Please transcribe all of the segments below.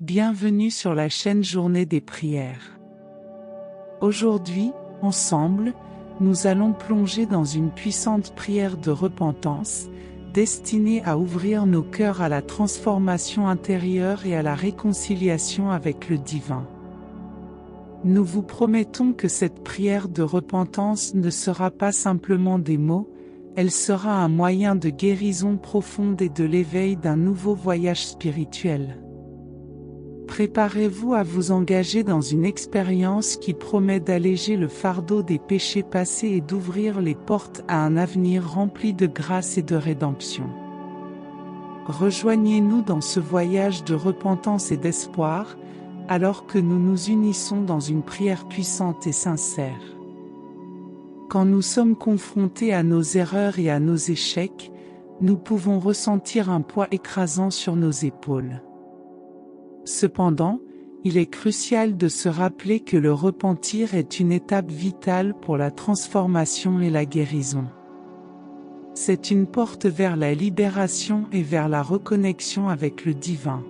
Bienvenue sur la chaîne Journée des prières. Aujourd'hui, ensemble, nous allons plonger dans une puissante prière de repentance, destinée à ouvrir nos cœurs à la transformation intérieure et à la réconciliation avec le divin. Nous vous promettons que cette prière de repentance ne sera pas simplement des mots, elle sera un moyen de guérison profonde et de l'éveil d'un nouveau voyage spirituel. Préparez-vous à vous engager dans une expérience qui promet d'alléger le fardeau des péchés passés et d'ouvrir les portes à un avenir rempli de grâce et de rédemption. Rejoignez-nous dans ce voyage de repentance et d'espoir, alors que nous nous unissons dans une prière puissante et sincère. Quand nous sommes confrontés à nos erreurs et à nos échecs, nous pouvons ressentir un poids écrasant sur nos épaules. Cependant, il est crucial de se rappeler que le repentir est une étape vitale pour la transformation et la guérison. C'est une porte vers la libération et vers la reconnexion avec le divin.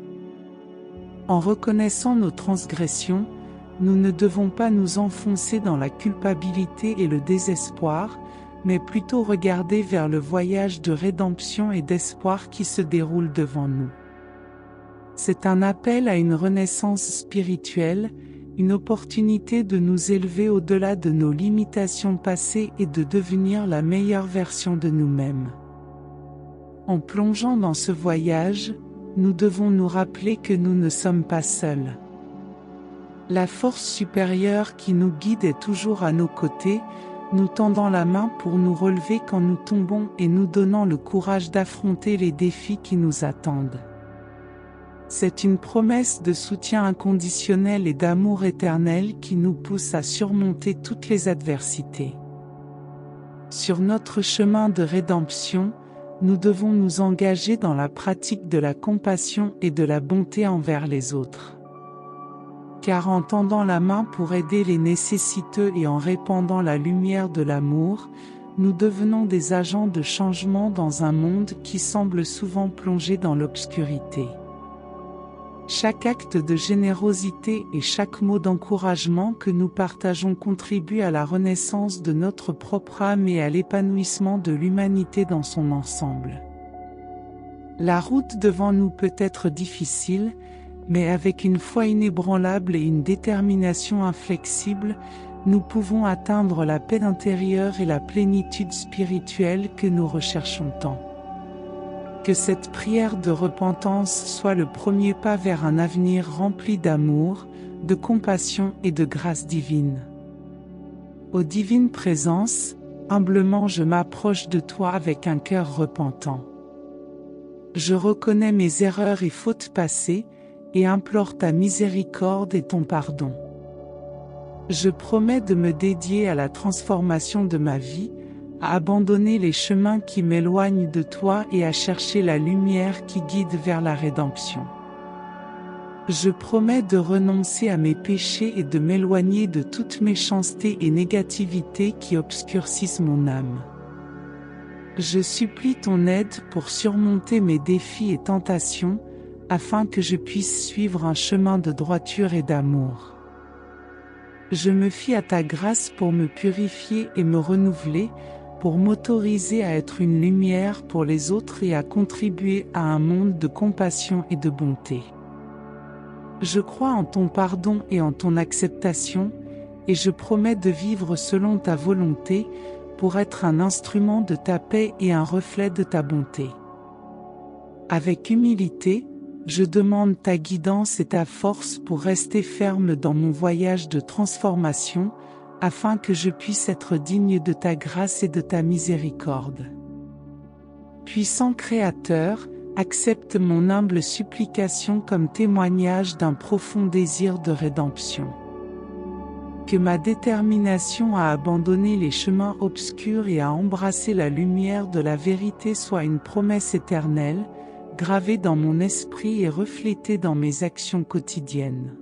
En reconnaissant nos transgressions, nous ne devons pas nous enfoncer dans la culpabilité et le désespoir, mais plutôt regarder vers le voyage de rédemption et d'espoir qui se déroule devant nous. C'est un appel à une renaissance spirituelle, une opportunité de nous élever au-delà de nos limitations passées et de devenir la meilleure version de nous-mêmes. En plongeant dans ce voyage, nous devons nous rappeler que nous ne sommes pas seuls. La force supérieure qui nous guide est toujours à nos côtés, nous tendant la main pour nous relever quand nous tombons et nous donnant le courage d'affronter les défis qui nous attendent. C'est une promesse de soutien inconditionnel et d'amour éternel qui nous pousse à surmonter toutes les adversités. Sur notre chemin de rédemption, nous devons nous engager dans la pratique de la compassion et de la bonté envers les autres. Car en tendant la main pour aider les nécessiteux et en répandant la lumière de l'amour, nous devenons des agents de changement dans un monde qui semble souvent plongé dans l'obscurité. Chaque acte de générosité et chaque mot d'encouragement que nous partageons contribue à la renaissance de notre propre âme et à l'épanouissement de l'humanité dans son ensemble. La route devant nous peut être difficile, mais avec une foi inébranlable et une détermination inflexible, nous pouvons atteindre la paix intérieure et la plénitude spirituelle que nous recherchons tant. Que cette prière de repentance soit le premier pas vers un avenir rempli d'amour, de compassion et de grâce divine. Ô divine présence, humblement je m'approche de toi avec un cœur repentant. Je reconnais mes erreurs et fautes passées, et implore ta miséricorde et ton pardon. Je promets de me dédier à la transformation de ma vie, à abandonner les chemins qui m'éloignent de toi et à chercher la lumière qui guide vers la rédemption. Je promets de renoncer à mes péchés et de m'éloigner de toute méchanceté et négativité qui obscurcissent mon âme. Je supplie ton aide pour surmonter mes défis et tentations, afin que je puisse suivre un chemin de droiture et d'amour. Je me fie à ta grâce pour me purifier et me renouveler, pour m'autoriser à être une lumière pour les autres et à contribuer à un monde de compassion et de bonté. Je crois en ton pardon et en ton acceptation, et je promets de vivre selon ta volonté, pour être un instrument de ta paix et un reflet de ta bonté. Avec humilité, je demande ta guidance et ta force pour rester ferme dans mon voyage de transformation, afin que je puisse être digne de ta grâce et de ta miséricorde. Puissant Créateur, accepte mon humble supplication comme témoignage d'un profond désir de rédemption. Que ma détermination à abandonner les chemins obscurs et à embrasser la lumière de la vérité soit une promesse éternelle, gravée dans mon esprit et reflétée dans mes actions quotidiennes.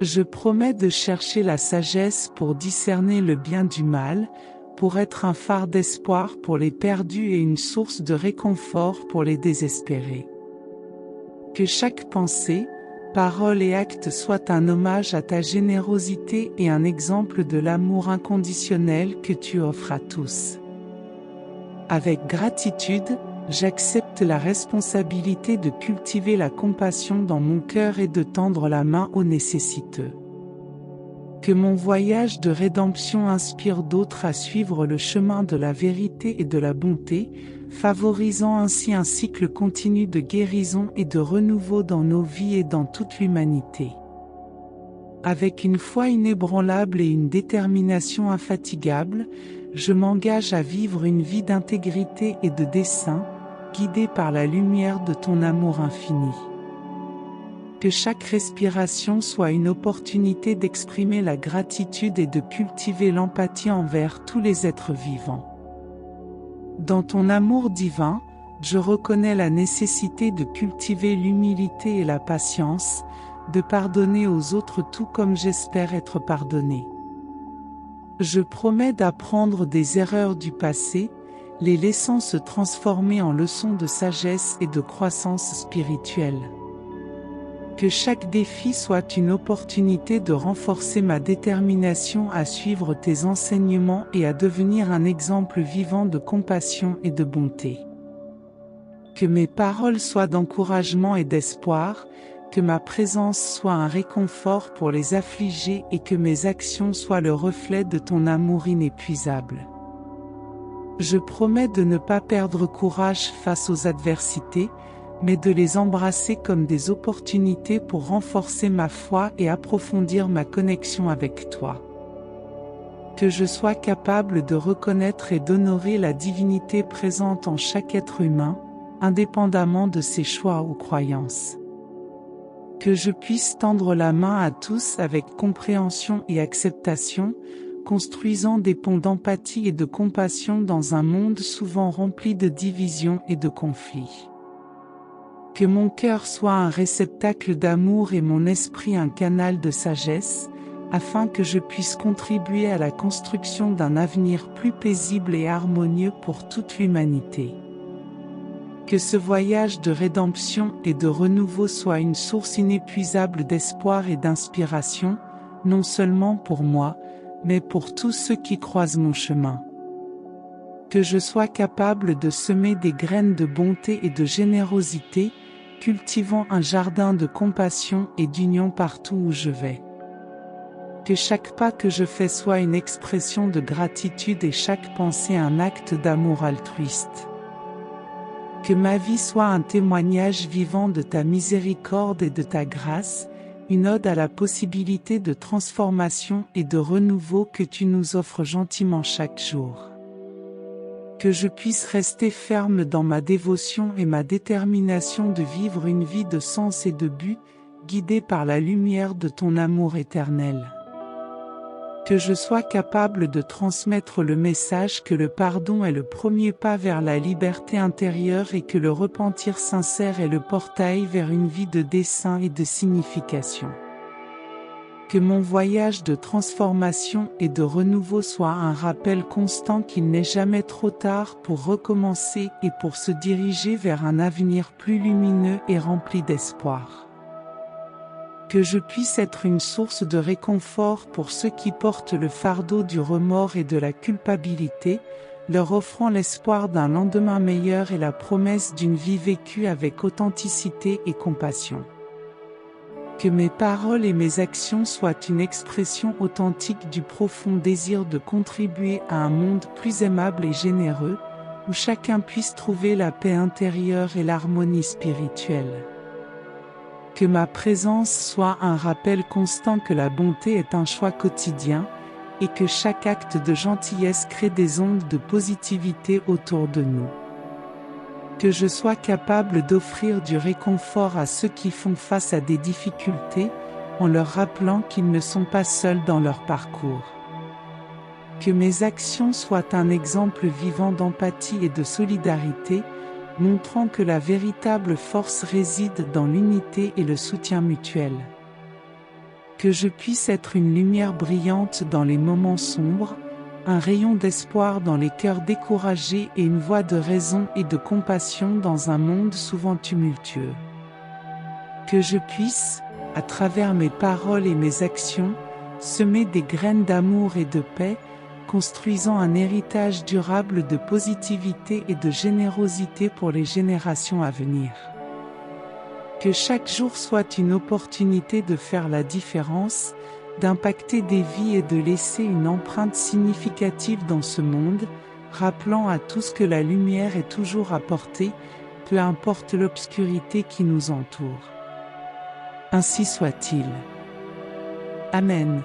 Je promets de chercher la sagesse pour discerner le bien du mal, pour être un phare d'espoir pour les perdus et une source de réconfort pour les désespérés. Que chaque pensée, paroles et actes soient un hommage à ta générosité et un exemple de l'amour inconditionnel que tu offres à tous. Avec gratitude, j'accepte la responsabilité de cultiver la compassion dans mon cœur et de tendre la main aux nécessiteux. Que mon voyage de rédemption inspire d'autres à suivre le chemin de la vérité et de la bonté, favorisant ainsi un cycle continu de guérison et de renouveau dans nos vies et dans toute l'humanité. Avec une foi inébranlable et une détermination infatigable, je m'engage à vivre une vie d'intégrité et de dessein, guidée par la lumière de ton amour infini. Que chaque respiration soit une opportunité d'exprimer la gratitude et de cultiver l'empathie envers tous les êtres vivants. Dans ton amour divin, je reconnais la nécessité de cultiver l'humilité et la patience, de pardonner aux autres tout comme j'espère être pardonné. Je promets d'apprendre des erreurs du passé, les laissant se transformer en leçons de sagesse et de croissance spirituelle. Que chaque défi soit une opportunité de renforcer ma détermination à suivre tes enseignements et à devenir un exemple vivant de compassion et de bonté. Que mes paroles soient d'encouragement et d'espoir, que ma présence soit un réconfort pour les affligés et que mes actions soient le reflet de ton amour inépuisable. Je promets de ne pas perdre courage face aux adversités, mais de les embrasser comme des opportunités pour renforcer ma foi et approfondir ma connexion avec toi. Que je sois capable de reconnaître et d'honorer la divinité présente en chaque être humain, indépendamment de ses choix ou croyances. Que je puisse tendre la main à tous avec compréhension et acceptation, construisant des ponts d'empathie et de compassion dans un monde souvent rempli de divisions et de conflits. Que mon cœur soit un réceptacle d'amour et mon esprit un canal de sagesse, afin que je puisse contribuer à la construction d'un avenir plus paisible et harmonieux pour toute l'humanité. Que ce voyage de rédemption et de renouveau soit une source inépuisable d'espoir et d'inspiration, non seulement pour moi, mais pour tous ceux qui croisent mon chemin. Que je sois capable de semer des graines de bonté et de générosité, cultivant un jardin de compassion et d'union partout où je vais. Que chaque pas que je fais soit une expression de gratitude et chaque pensée un acte d'amour altruiste. Que ma vie soit un témoignage vivant de ta miséricorde et de ta grâce, une ode à la possibilité de transformation et de renouveau que tu nous offres gentiment chaque jour. Que je puisse rester ferme dans ma dévotion et ma détermination de vivre une vie de sens et de but, guidée par la lumière de ton amour éternel. Que je sois capable de transmettre le message que le pardon est le premier pas vers la liberté intérieure et que le repentir sincère est le portail vers une vie de dessein et de signification. Que mon voyage de transformation et de renouveau soit un rappel constant qu'il n'est jamais trop tard pour recommencer et pour se diriger vers un avenir plus lumineux et rempli d'espoir. Que je puisse être une source de réconfort pour ceux qui portent le fardeau du remords et de la culpabilité, leur offrant l'espoir d'un lendemain meilleur et la promesse d'une vie vécue avec authenticité et compassion. Que mes paroles et mes actions soient une expression authentique du profond désir de contribuer à un monde plus aimable et généreux, où chacun puisse trouver la paix intérieure et l'harmonie spirituelle. Que ma présence soit un rappel constant que la bonté est un choix quotidien, et que chaque acte de gentillesse crée des ondes de positivité autour de nous. Que je sois capable d'offrir du réconfort à ceux qui font face à des difficultés, en leur rappelant qu'ils ne sont pas seuls dans leur parcours. Que mes actions soient un exemple vivant d'empathie et de solidarité, montrant que la véritable force réside dans l'unité et le soutien mutuel. Que je puisse être une lumière brillante dans les moments sombres, un rayon d'espoir dans les cœurs découragés et une voix de raison et de compassion dans un monde souvent tumultueux. Que je puisse, à travers mes paroles et mes actions, semer des graines d'amour et de paix, construisant un héritage durable de positivité et de générosité pour les générations à venir. Que chaque jour soit une opportunité de faire la différence, d'impacter des vies et de laisser une empreinte significative dans ce monde, rappelant à tous que la lumière est toujours à portée, peu importe l'obscurité qui nous entoure. Ainsi soit-il. Amen.